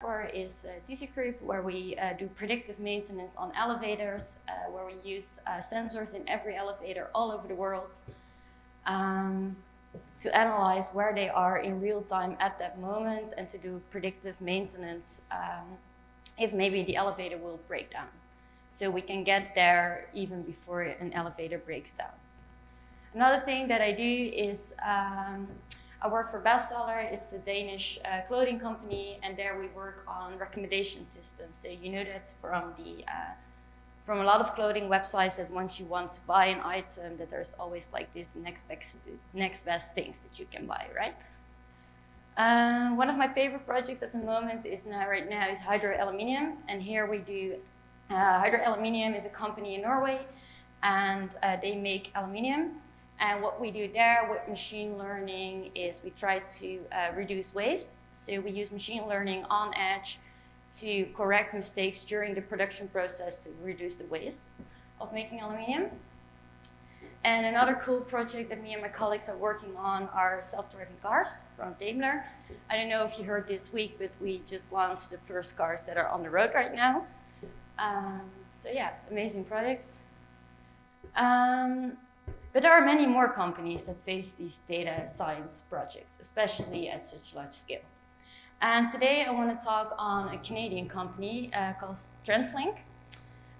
for is TC Group, where we do predictive maintenance on elevators, where we use sensors in every elevator all over the world to analyze where they are in real time at that moment and to do predictive maintenance if maybe the elevator will break down. So we can get there even before an elevator breaks down. Another thing that I do is I work for Bestseller. It's a Danish clothing company, and there we work on recommendation systems. So you know that from a lot of clothing websites that once you want to buy an item, that there's always like this next best things that you can buy, right? One of my favorite projects at the moment is right now is Hydro Aluminium, and here we do Hydro Aluminium is a company in Norway, and they make aluminium. And what we do there with machine learning is we try to reduce waste. So we use machine learning on edge to correct mistakes during the production process to reduce the waste of making aluminium. And another cool project that me and my colleagues are working on are self-driving cars from Daimler. I don't know if you heard this week, but we just launched the first cars that are on the road right now. So yeah, amazing products. But there are many more companies that face these data science projects, especially at such large scale. And today I want to talk on a Canadian company called TransLink.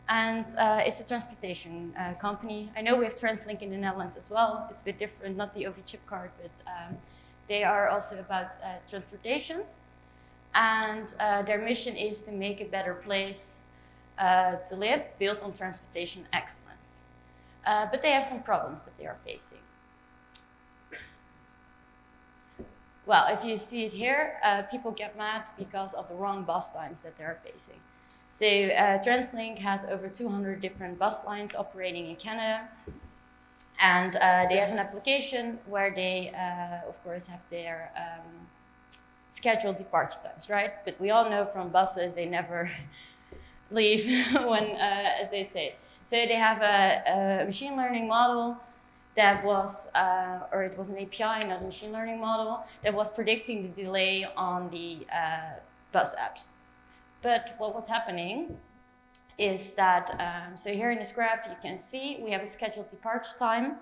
And it's a transportation company. I know we have TransLink in the Netherlands as well. It's a bit different, not the OV chip card, but they are also about transportation. And their mission is to make a better place to live, built on transportation excellence. But they have some problems that they are facing. Well, if you see it here, people get mad because of the wrong bus lines that they're facing. So TransLink has over 200 different bus lines operating in Canada. And they have an application where they, of course, have their scheduled departure times, right? But we all know from buses, they never leave when, as they say. So they have a machine learning model that was, or it was an API, not a machine learning model, that was predicting the delay on the bus apps. But what was happening is that, so here in this graph you can see we have a scheduled departure time,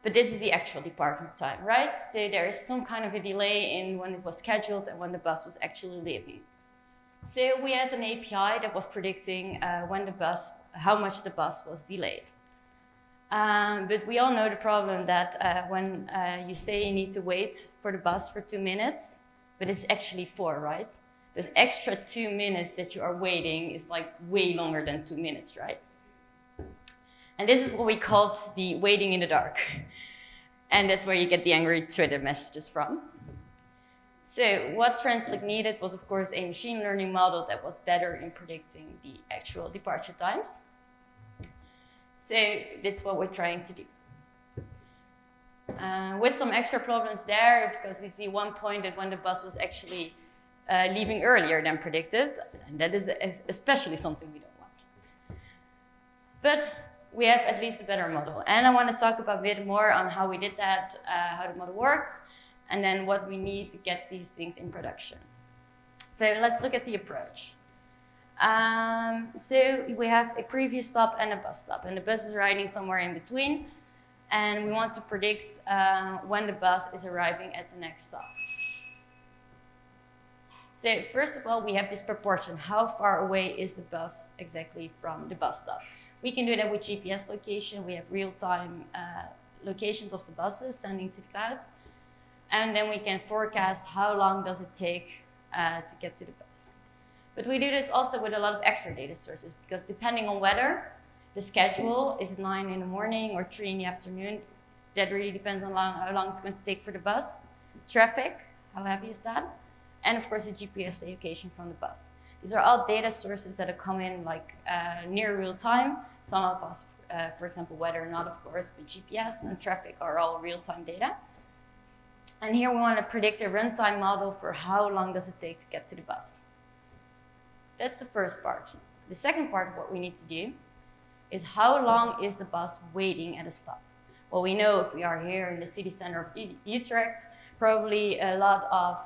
but this is the actual departure time, right? So there is some kind of a delay in when it was scheduled and when the bus was actually leaving. So we had an API that was predicting how much the bus was delayed. But we all know the problem that when you say you need to wait for the bus for 2 minutes, but it's actually 4, right? This extra 2 minutes that you are waiting is like way longer than 2 minutes, right? And this is what we called the waiting in the dark. And that's where you get the angry Twitter messages from. So what TransLink needed was, of course, a machine learning model that was better in predicting the actual departure times. So this is what we're trying to do. With some extra problems there, because we see one point that when the bus was actually leaving earlier than predicted, and that is especially something we don't want. But we have at least a better model. And I want to talk a bit more on how we did that, how the model works, and then what we need to get these things in production. So let's look at the approach. So we have a previous stop and a bus stop, and the bus is riding somewhere in between, and we want to predict when the bus is arriving at the next stop. So first of all, we have this proportion. How far away is the bus exactly from the bus stop? We can do that with GPS location. We have real-time locations of the buses sending to the cloud. And then we can forecast how long does it take to get to the bus. But we do this also with a lot of extra data sources, because depending on weather, the schedule, is it 9 in the morning or 3 in the afternoon? That really depends on how long it's going to take for the bus. Traffic, how heavy is that? And of course, the GPS location from the bus. These are all data sources that come in like near real time. Some of us, for example, weather, not of course, but GPS and traffic are all real-time data. And here we want to predict a runtime model for how long does it take to get to the bus. That's the first part. The second part of what we need to do is how long is the bus waiting at a stop? Well, we know if we are here in the city center of Utrecht, probably a lot of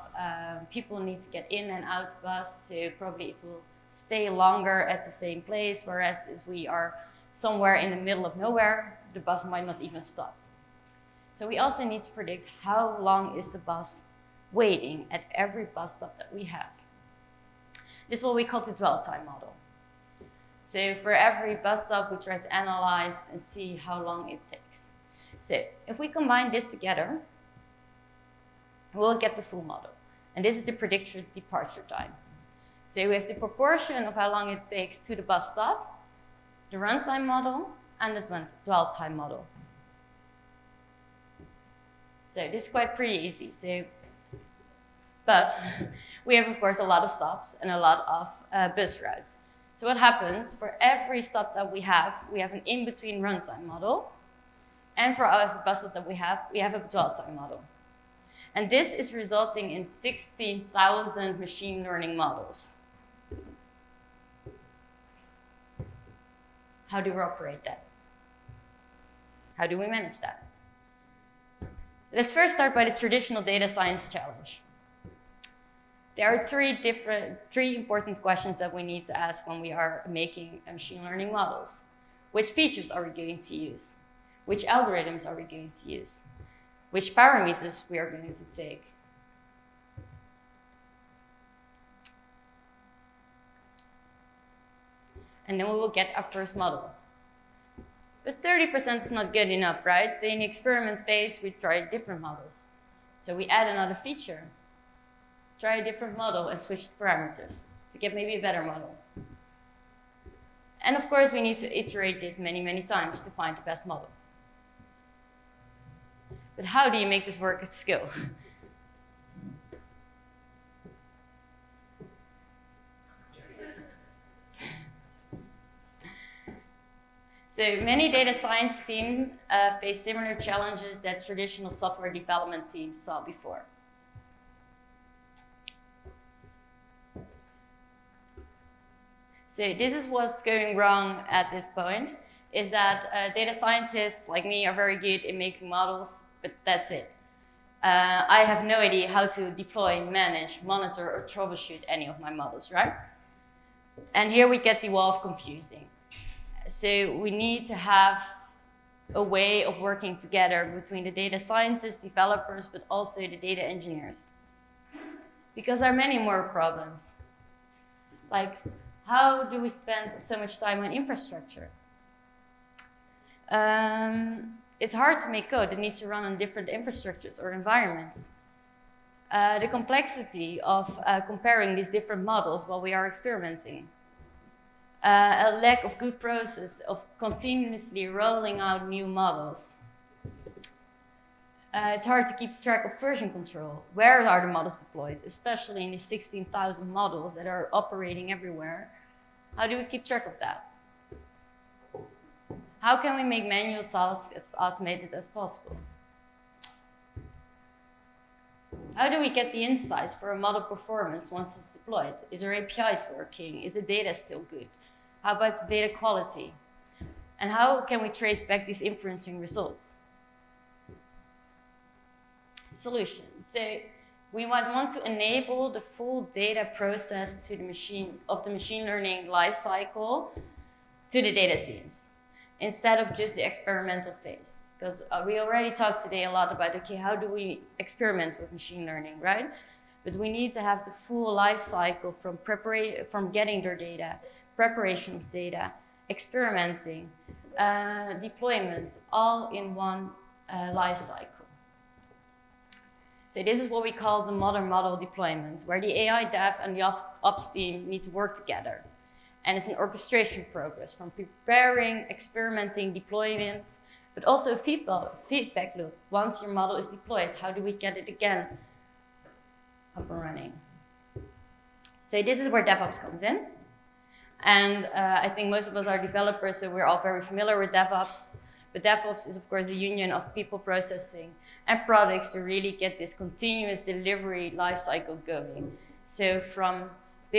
people need to get in and out of bus, so probably it will stay longer at the same place, whereas if we are somewhere in the middle of nowhere, the bus might not even stop. So we also need to predict how long is the bus waiting at every bus stop that we have. This is what we call the dwell time model. So for every bus stop, we try to analyze and see how long it takes. So if we combine this together, we'll get the full model. And this is the predicted departure time. So we have the proportion of how long it takes to the bus stop, the runtime model, and the dwell time model. So this is quite pretty easy. But we have, of course, a lot of stops and a lot of bus routes. So what happens, for every stop that we have an in-between runtime model. And for every bus stop that we have a dwell time model. And this is resulting in 16,000 machine learning models. How do we operate that? How do we manage that? Let's first start by the traditional data science challenge. There are three important questions that we need to ask when we are making machine learning models. Which features are we going to use? Which algorithms are we going to use? Which parameters we are going to take? And then we will get our first model. But 30% is not good enough, right? So in the experiment phase, we try different models. So we add another feature, try a different model, and switch the parameters to get maybe a better model. And of course, we need to iterate this many, many times to find the best model. But how do you make this work at scale? So many data science teams face similar challenges that traditional software development teams saw before. So this is what's going wrong at this point, is that data scientists like me are very good in making models, but that's it. I have no idea how to deploy, manage, monitor, or troubleshoot any of my models, right? And here we get the wall of confusing. So we need to have a way of working together between the data scientists, developers, but also the data engineers. Because there are many more problems. Like, how do we spend so much time on infrastructure? It's hard to make code that needs to run on different infrastructures or environments. The complexity of comparing these different models while we are experimenting. A lack of good process of continuously rolling out new models. It's hard to keep track of version control. Where are the models deployed, especially in the 16,000 models that are operating everywhere? How do we keep track of that? How can we make manual tasks as automated as possible? How do we get the insights for a model performance once it's deployed? Is our APIs working? Is the data still good? How about the data quality? And how can we trace back these inferencing results? Solution. So we might want to enable the full data process to the machine learning lifecycle to the data teams, instead of just the experimental phase. Because we already talked today a lot about, okay, how do we experiment with machine learning, right? But we need to have the full life cycle from getting their data, preparation of data, experimenting, deployment, all in one life cycle. So this is what we call the modern model deployment, where the AI dev and the ops team need to work together. And it's an orchestration progress from preparing, experimenting, deployment, but also a feedback loop. Once your model is deployed, how do we get it again up and running? So this is where DevOps comes in. And I think most of us are developers, so we're all very familiar with DevOps. But DevOps is, of course, a union of people, processing, and products to really get this continuous delivery lifecycle going. So from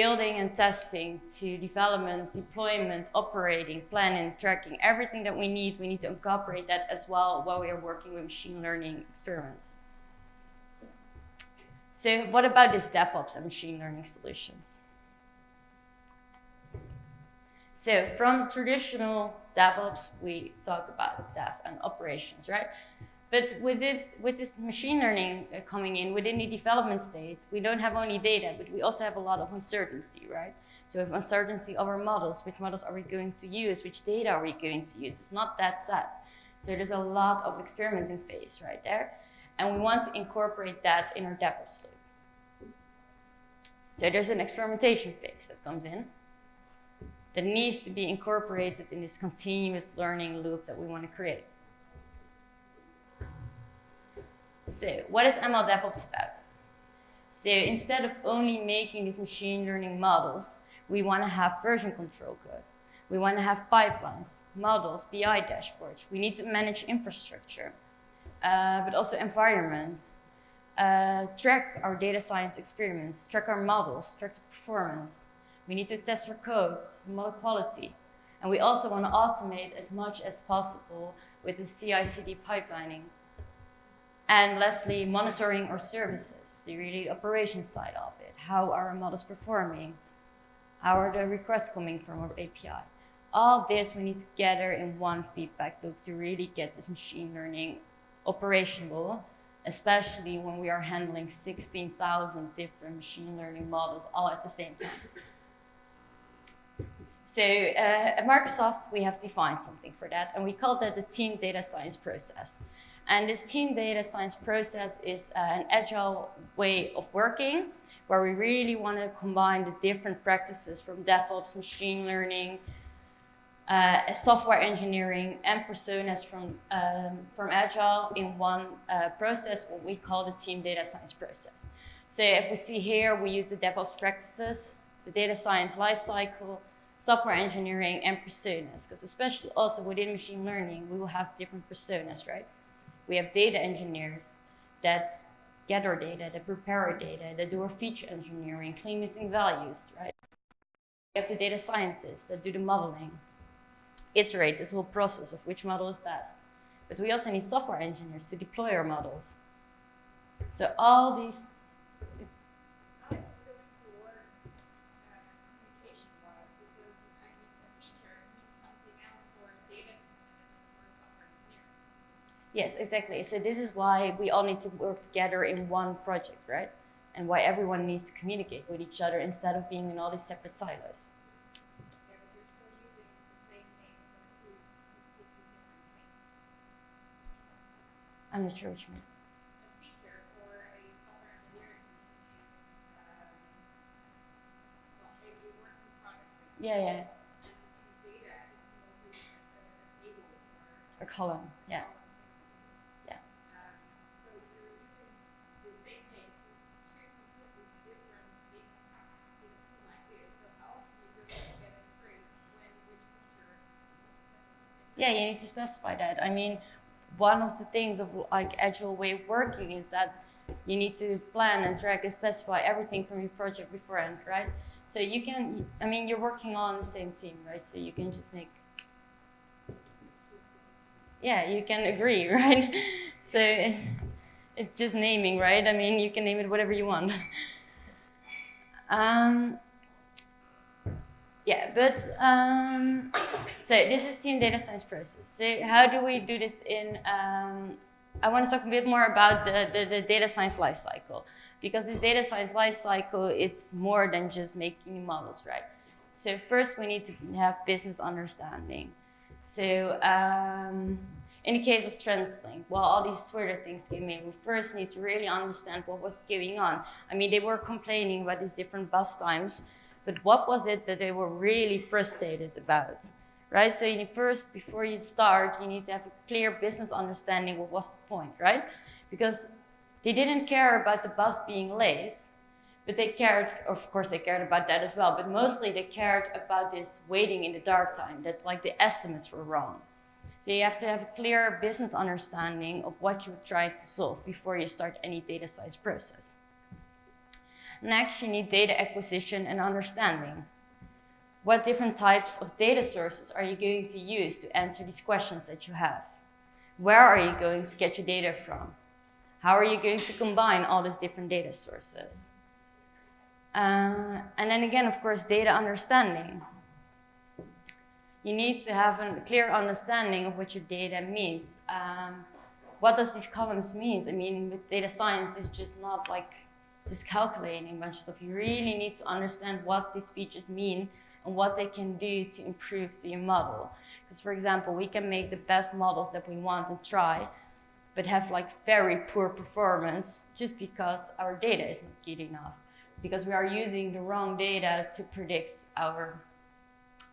building and testing to development, deployment, operating, planning, tracking, everything that we need to incorporate that as well while we are working with machine learning experiments. So what about this DevOps and machine learning solutions? So from traditional DevOps, we talk about dev and operations, right? But with this machine learning coming in within the development state, we don't have only data, but we also have a lot of uncertainty, right? So we have uncertainty of our models. Which models are we going to use? Which data are we going to use? It's not that set. So there's a lot of experimenting phase right there. And we want to incorporate that in our DevOps loop. So there's an experimentation phase that comes in that needs to be incorporated in this continuous learning loop that we want to create. So what is ML DevOps about? So instead of only making these machine learning models, we want to have version control code. We want to have pipelines, models, BI dashboards. We need to manage infrastructure, but also environments, track our data science experiments, track our models, track the performance. We need to test our code, model quality. And we also want to automate as much as possible with the CI/CD pipelining. And lastly, monitoring our services, so really the operations side of it. How are our models performing? How are the requests coming from our API? All this we need to gather in one feedback loop to really get this machine learning operational, especially when we are handling 16,000 different machine learning models all at the same time. So at Microsoft, we have defined something for that, and we call that the team data science process. And this team data science process is an agile way of working, where we really want to combine the different practices from DevOps, machine learning, software engineering, and personas from agile in one process, what we call the team data science process. So if we see here, we use the DevOps practices, the data science lifecycle, software engineering, and personas, because especially also within machine learning, we will have different personas, right? We have data engineers that gather data, that prepare our data, that do our feature engineering, claim missing values, right? We have the data scientists that do the modeling, iterate this whole process of which model is best. But we also need software engineers to deploy our models. So all these... Yes, exactly. So this is why we all need to work together in one project, right? And why everyone needs to communicate with each other instead of being in all these separate silos. Yeah, but you're still using the same name for two completely different things. I'm not sure what you mean. A feature for a software engineering team is, well, maybe a working product. Yeah. And in data, it's mostly a table or A column, yeah. So you're using the same name for two completely different things in a tool like this. So how can you really get it straight when which feature? Yeah, you need to specify that. I mean, one of the things of like agile way of working is that you need to plan and track and specify everything from your project beforehand, right? So you can, I mean, you're working on the same team, right? So you can just make, yeah, you can agree, right? So it's just naming, right? I mean, you can name it whatever you want. Yeah, but so this is team data science process. So how do we do this in, I want to talk a bit more about the data science lifecycle, because this data science lifecycle, it's more than just making models, right? So first we need to have business understanding. So in the case of TransLink, while all these Twitter things came in, we first need to really understand what was going on. I mean, they were complaining about these different bus times, but what was it that they were really frustrated about, right? So first, before you start, you need to have a clear business understanding what was the point, right? Because they didn't care about the bus being late, but they cared, of course they cared about that as well, but mostly they cared about this waiting in the dark time, that like the estimates were wrong. So you have to have a clear business understanding of what you're trying to solve before you start any data science process. Next, you need data acquisition and understanding. What different types of data sources are you going to use to answer these questions that you have? Where are you going to get your data from? How are you going to combine all these different data sources? And then again, of course, data understanding. You need to have a clear understanding of what your data means. What does these columns mean? I mean, with data science, it's just not like just calculating a bunch of stuff. You really need to understand what these features mean and what they can do to improve your model. Because, for example, we can make the best models that we want and try, but have like very poor performance just because our data is not good enough, because we are using the wrong data to predict our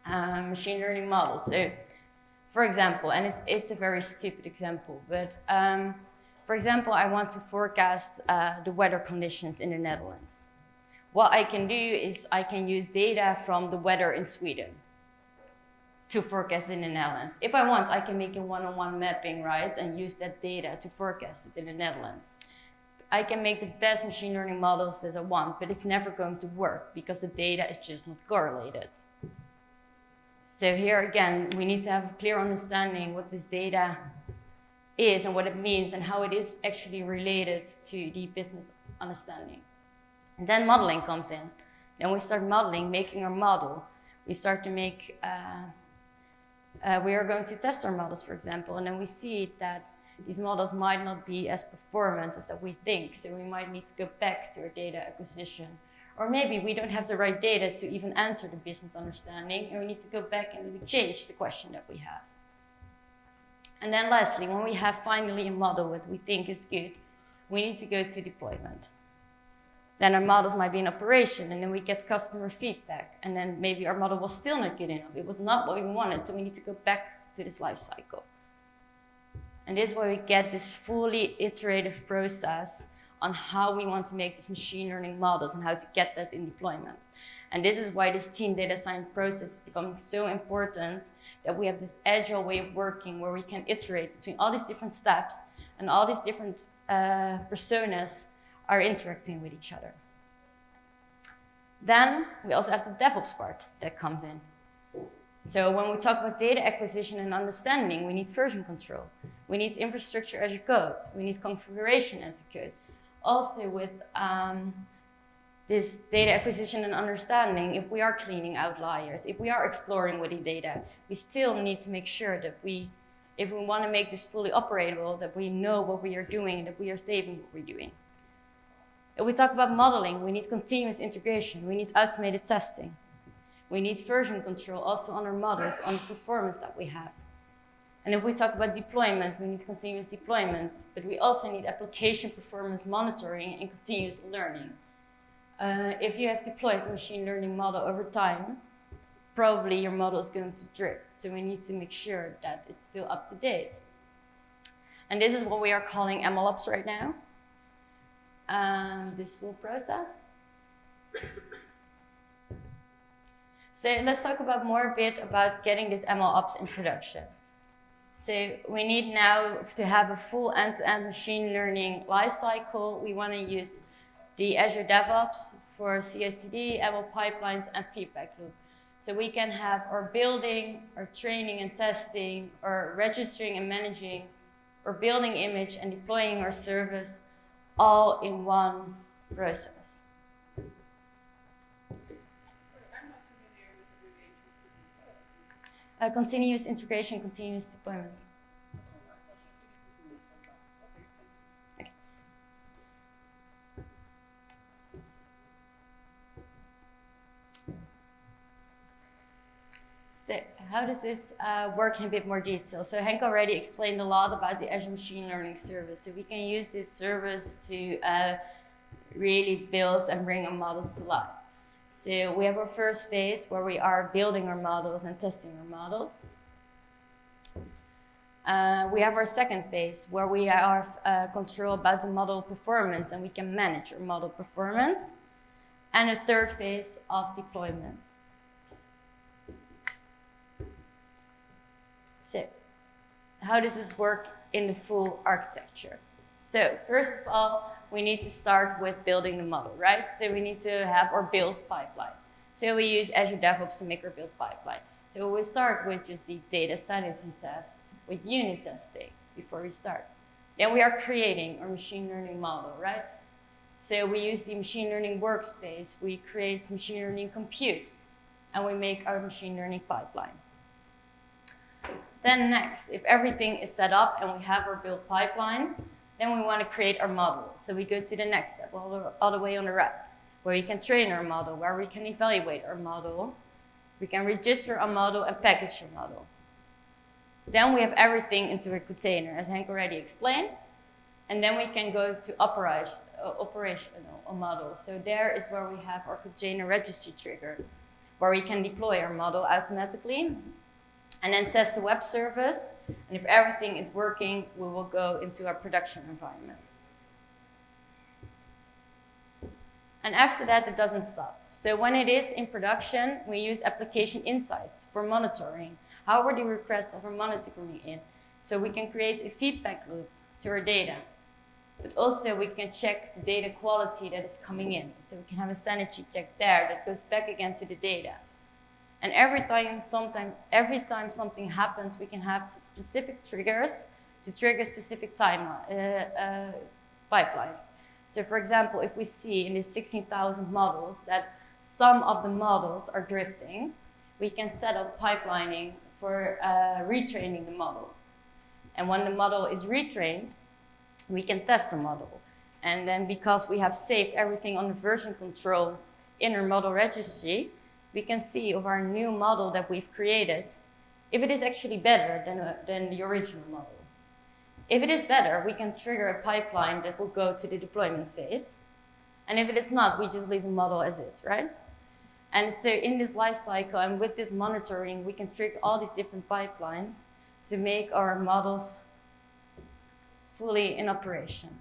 machine learning models. So, for example, and it's a very stupid example, but for example, I want to forecast the weather conditions in the Netherlands. What I can do is I can use data from the weather in Sweden to forecast in the Netherlands. If I want, I can make a one-on-one mapping, right, and use that data to forecast it in the Netherlands. I can make the best machine learning models as I want, but it's never going to work because the data is just not correlated. So here again, we need to have a clear understanding what this data is and what it means and how it is actually related to the business understanding. And then modeling comes in. Then we start modeling, making our model. We start to make, we are going to test our models, for example, and then we see that these models might not be as performant as that we think. So we might need to go back to our data acquisition. Or maybe we don't have the right data to even answer the business understanding, and we need to go back and maybe change the question that we have. And then lastly, when we have finally a model that we think is good, we need to go to deployment. Then our models might be in operation, and then we get customer feedback, and then maybe our model was still not good enough. It was not what we wanted, so we need to go back to this life cycle. And this is where we get this fully iterative process on how we want to make these machine learning models and how to get that in deployment. And this is why this team data science process is becoming so important, that we have this agile way of working where we can iterate between all these different steps and all these different personas are interacting with each other. Then we also have the DevOps part that comes in. So when we talk about data acquisition and understanding, we need version control. We need infrastructure as a code. We need configuration as a code. Also with this data acquisition and understanding, if we are cleaning outliers, if we are exploring with the data, we still need to make sure that if we want to make this fully operable, that we know what we are doing and that we are saving what we're doing. If we talk about modeling, we need continuous integration. We need automated testing. We need version control also on our models, on the performance that we have. And if we talk about deployment, we need continuous deployment, but we also need application performance monitoring and continuous learning. If you have deployed a machine learning model over time, probably your model is going to drift. So we need to make sure that it's still up to date. And this is what we are calling MLOps right now. This full process. So let's talk about more a bit about getting this MLOps in production. So we need now to have a full end-to-end machine learning lifecycle. We want to use the Azure DevOps for CI/CD, ML pipelines, and feedback loop. So we can have our building, our training and testing, our registering and managing, our building image and deploying our service all in one process. Continuous integration, continuous deployment. Okay. So how does this work in a bit more detail? So Henk already explained a lot about the Azure Machine Learning Service. So we can use this service to really build and bring our models to life. So we have our first phase where we are building our models and testing our models. We have our second phase where we have control about the model performance and we can manage our model performance. And a third phase of deployment. So how does this work in the full architecture? So first of all, we need to start with building the model, right? So we need to have our build pipeline. So we use Azure DevOps to make our build pipeline. So we start with just the data sanity test with unit testing before we start. Then we are creating our machine learning model, right? So we use the machine learning workspace, we create machine learning compute, and we make our machine learning pipeline. Then next, if everything is set up and we have our build pipeline, then we want to create our model. So we go to the next step, all the way on the right, where we can train our model, where we can evaluate our model, we can register our model and package our model. Then we have everything into a container, as Henk already explained. And then we can go to operational models. So there is where we have our container registry trigger, where we can deploy our model automatically and then test the web service. And if everything is working, we will go into our production environment. And after that, it doesn't stop. So when it is in production, we use application insights for monitoring. How are the requests of our monitoring in? So we can create a feedback loop to our data. But also we can check the data quality that is coming in. So we can have a sanity check there that goes back again to the data. And every time something happens, we can have specific triggers to trigger specific pipelines. So for example, if we see in these 16,000 models that some of the models are drifting, we can set up pipelining for retraining the model. And when the model is retrained, we can test the model. And then because we have saved everything on the version control in our model registry, we can see of our new model that we've created, if it is actually better than the original model. If it is better, we can trigger a pipeline that will go to the deployment phase. And if it is not, we just leave the model as is, right? And so in this life cycle and with this monitoring, we can trigger all these different pipelines to make our models fully in operation.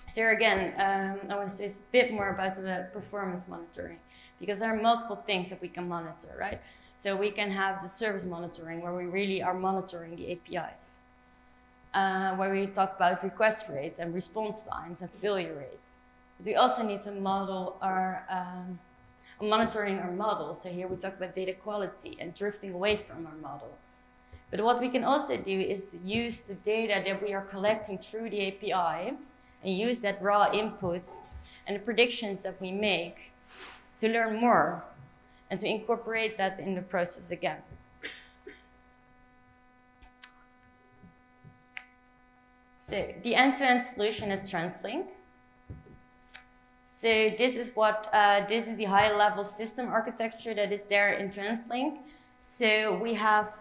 So here again, I want to say a bit more about the performance monitoring, because there are multiple things that we can monitor, right? So we can have the service monitoring, where we really are monitoring the APIs, where we talk about request rates and response times and failure rates. But we also need to model our monitoring our models. So here we talk about data quality and drifting away from our model. But what we can also do is to use the data that we are collecting through the API and use that raw input and the predictions that we make to learn more and to incorporate that in the process again. So the end-to-end solution is TransLink. So this is the high-level system architecture that is there in TransLink. So we have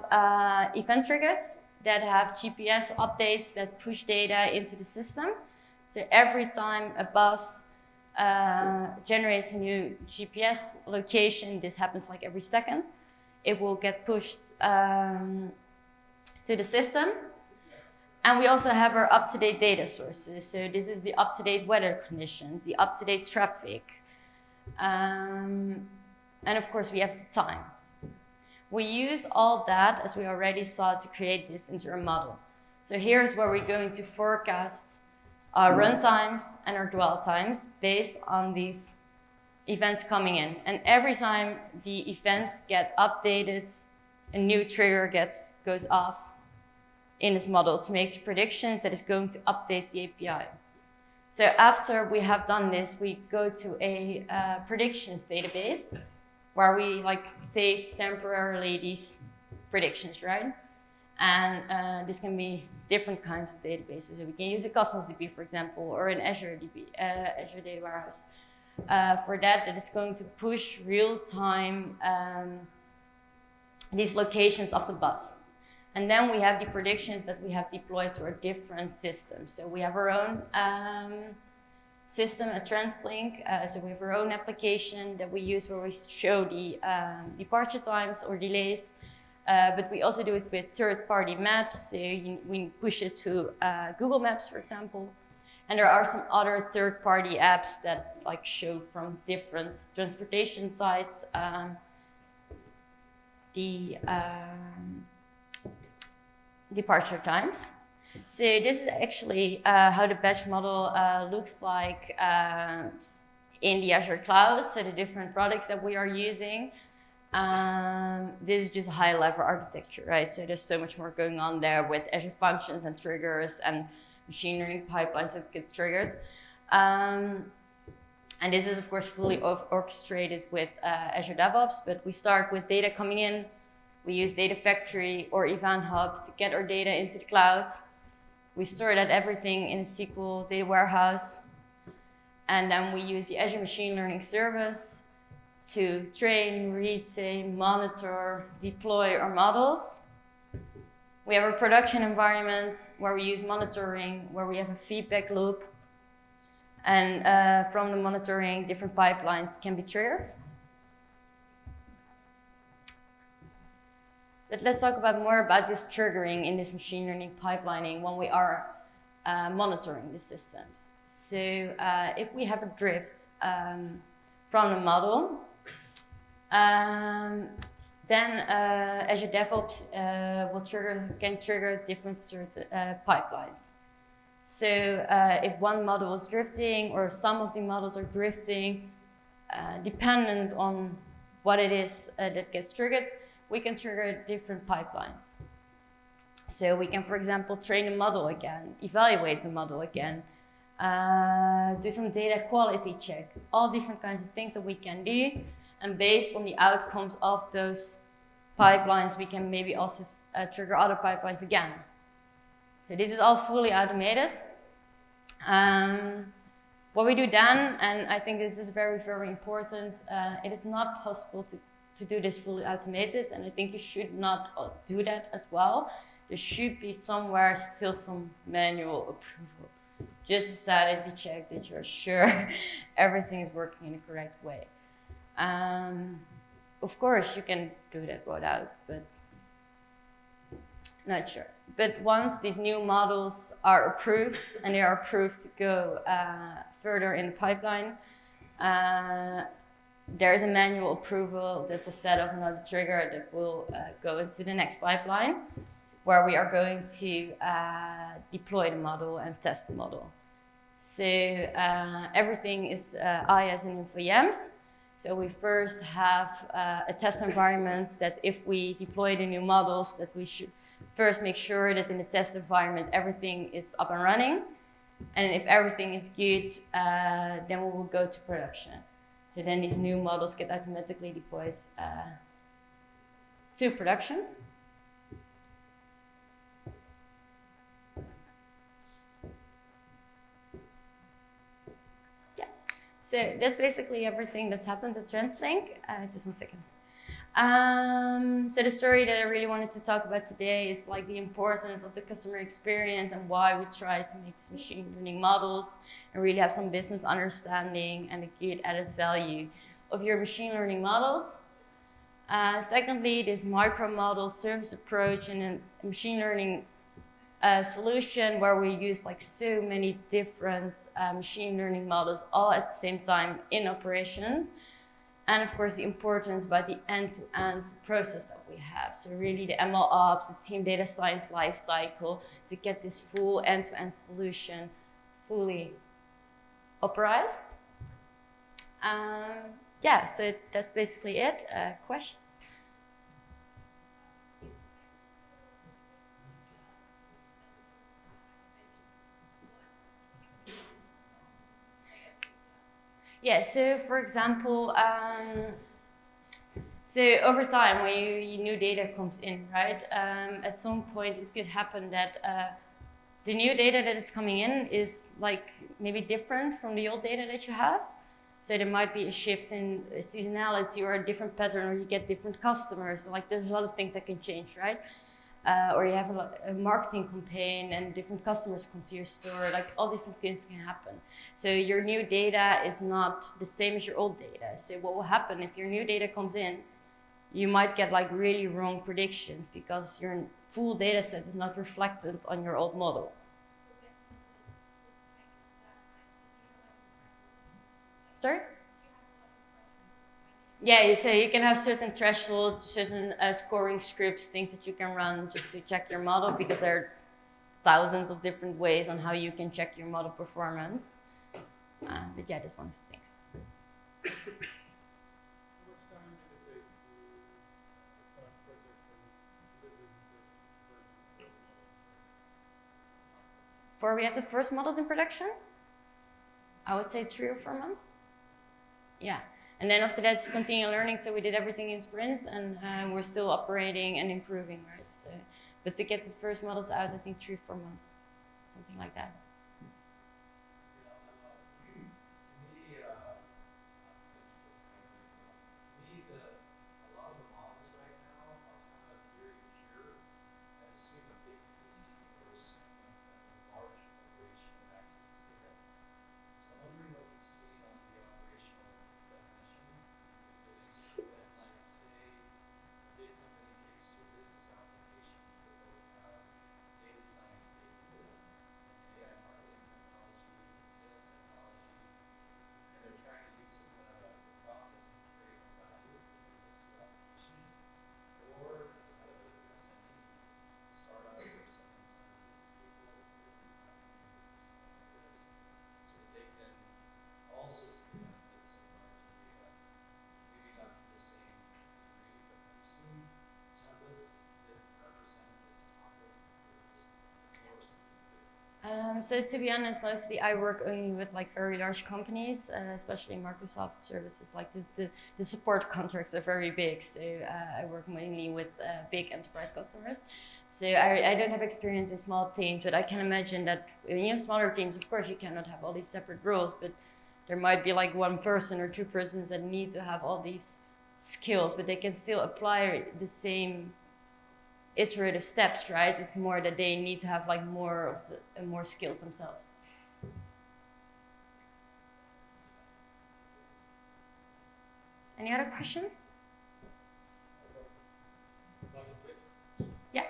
event triggers that have GPS updates that push data into the system. So every time a bus generates a new GPS location, this happens like every second, it will get pushed to the system. And we also have our up-to-date data sources. So this is the up-to-date weather conditions, the up-to-date traffic. And of course, we have the time. We use all that, as we already saw, to create this into a model. So here's where we're going to forecast our run times and our dwell times based on these events coming in. And every time the events get updated, a new trigger goes off in this model to make the predictions that is going to update the API. So after we have done this, we go to a predictions database where we save temporarily these predictions, right? And this can be different kinds of databases. So we can use a Cosmos DB, for example, or an Azure DB, Azure Data Warehouse. For that is going to push real-time these locations of the bus. And then we have the predictions that we have deployed to our different systems. So we have our own system at TransLink. So we have our own application that we use where we show the departure times or delays. But we also do it with third-party maps. So we push it to Google Maps, for example. And there are some other third-party apps that show from different transportation sites the departure times. So this is actually how the batch model looks like in the Azure cloud, so the different products that we are using. This is just a high-level architecture, right? So there's so much more going on there with Azure functions and triggers and machine learning pipelines that get triggered. And this is, of course, fully orchestrated with Azure DevOps, but we start with data coming in. We use Data Factory or Event Hub to get our data into the cloud. We store that everything in a SQL data warehouse. And then we use the Azure Machine Learning Service to train, retain, monitor, deploy our models. We have a production environment where we use monitoring, where we have a feedback loop. And from the monitoring, different pipelines can be triggered. But let's talk more about this triggering in this machine learning pipelining when we are monitoring the systems. So if we have a drift from the model, then Azure DevOps can trigger different pipelines. So if one model is drifting or some of the models are drifting, dependent on what it is that gets triggered, we can trigger different pipelines. So we can, for example, train a model again, evaluate the model again, do some data quality check, all different kinds of things that we can do. And based on the outcomes of those pipelines, we can maybe also trigger other pipelines again. So this is all fully automated. What we do then, and I think this is very, very important, it is not possible to do this fully automated, and I think you should not do that as well. There should be somewhere still some manual approval, just a sanity check that you're sure everything is working in the correct way. Of course, you can do that without, but not sure. But once these new models are approved, and they are approved to go further in the pipeline, there is a manual approval that will set off another trigger that will go into the next pipeline, where we are going to deploy the model and test the model. So everything is IaaS and in VMs. So we first have a test environment that if we deploy the new models, that we should first make sure that in the test environment everything is up and running. And if everything is good, then we will go to production. So then these new models get automatically deployed to production. Yeah, so that's basically everything that's happened at TransLink. Just one second. So the story that I really wanted to talk about today is like the importance of the customer experience and why we try to make these machine learning models and really have some business understanding and a good added value of your machine learning models. Secondly, this micro model service approach and a machine learning solution where we use like so many different machine learning models all at the same time in operation. And of course, the importance about the end-to-end process that we have. So really the MLOps, the team data science lifecycle to get this full end-to-end solution fully authorized. Yeah, so that's basically it. Questions? Yeah, so for example, so over time when new data comes in, right? At some point it could happen that the new data that is coming in is like maybe different from the old data that you have. So there might be a shift in seasonality or a different pattern, or you get different customers. Like there's a lot of things that can change, right? Or you have a marketing campaign and different customers come to your store, like all different things can happen. So your new data is not the same as your old data. So what will happen if your new data comes in, you might get like really wrong predictions because your full data set is not reflected on your old model. Sorry? Yeah, so you can have certain thresholds, certain scoring scripts, things that you can run just to check your model because they're thousands of different ways on how you can check your model performance. But yeah, that's one of the things. How much time did it take to start a project and deliver the first model? Before we had the first models in production, I would say 3 or 4 months. Yeah, and then after that, it's continual learning. So we did everything in sprints, and we're still operating and improving, right? So, but to get the first models out, I think 3 or 4 months, something like that. So to be honest, mostly I work only with like very large companies, especially Microsoft services. Like the support contracts are very big, so I work mainly with big enterprise customers. So I don't have experience in small teams, but I can imagine that when you have smaller teams, of course you cannot have all these separate roles, but there might be like 1 person or 2 persons that need to have all these skills, but they can still apply the same iterative steps, right? It's more that they need to have like more skills themselves. Any other questions? Yeah.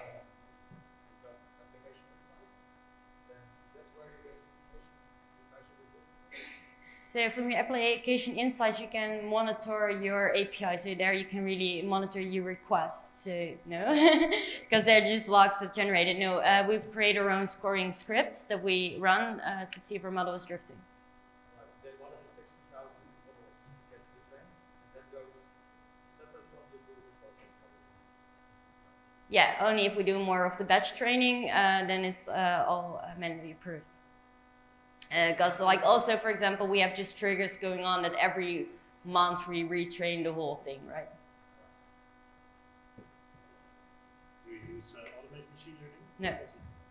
So from your application insights, you can monitor your API. So there you can really monitor your requests. So no, because they're just logs that generated. No, we've created our own scoring scripts that we run to see if our model is drifting. Then one of the 60,000 models gets trained, and that goes separate from the Google process. Yeah, only if we do more of the batch training, then it's all manually approved. Because like also, for example, we have just triggers going on that every month we retrain the whole thing, right? Do you use automated machine learning?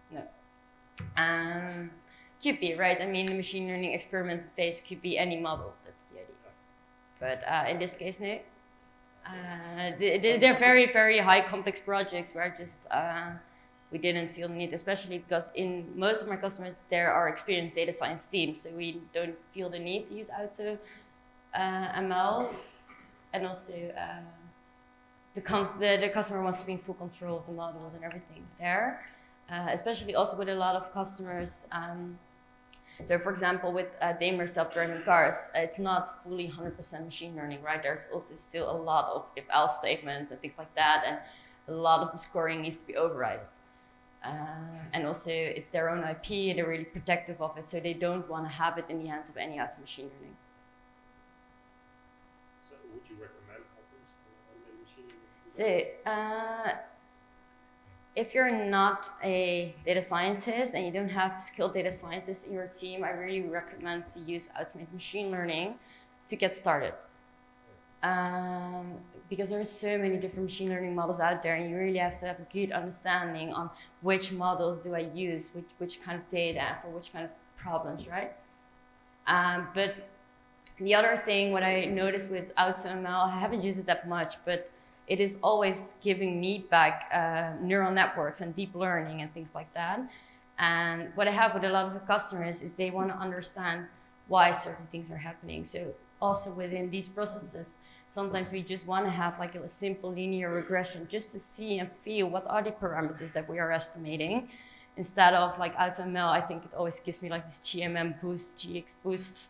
No. Could be, right? I mean, the machine learning experimental phase could be any model. That's the idea. But in this case, no. They're very, very high complex projects where just we didn't feel the need, especially because in most of my customers, there are experienced data science teams, so we don't feel the need to use auto ML. And also, the customer wants to be in full control of the models and everything there, especially also with a lot of customers. So for example, with Daimler self-driving cars, it's not fully 100% machine learning, right? There's also still a lot of if-else statements and things like that, and a lot of the scoring needs to be overridden. And also, it's their own IP, and they're really protective of it, so they don't want to have it in the hands of any auto machine learning. So, would you recommend auto machine learning? So, if you're not a data scientist and you don't have skilled data scientists in your team, I really recommend to use automated machine learning to get started. Because there are so many different machine learning models out there, and you really have to have a good understanding on which models do I use, which kind of data, for which kind of problems, right? But the other thing, what I noticed with AutoML, I haven't used it that much, but it is always giving me back neural networks and deep learning and things like that. And what I have with a lot of the customers is they want to understand why certain things are happening. So also within these processes, sometimes we just want to have like a simple linear regression just to see and feel what are the parameters that we are estimating. Instead of like AutoML, I think it always gives me like this GMM boost, GX boost,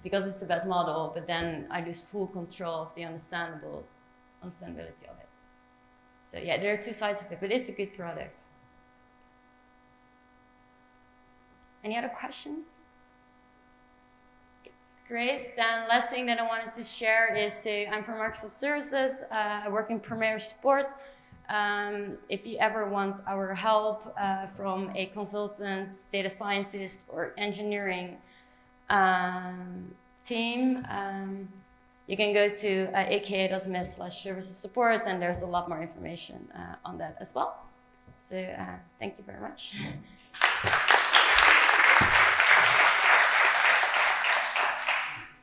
because it's the best model, but then I lose full control of the understandability of it. So yeah, there are two sides of it, but it's a good product. Any other questions? Great. Then last thing that I wanted to share is, so I'm from Microsoft Services. I work in Premier Support. If you ever want our help from a consultant, data scientist, or engineering team, you can go to aka.ms/services support, and there's a lot more information on that as well. So thank you very much.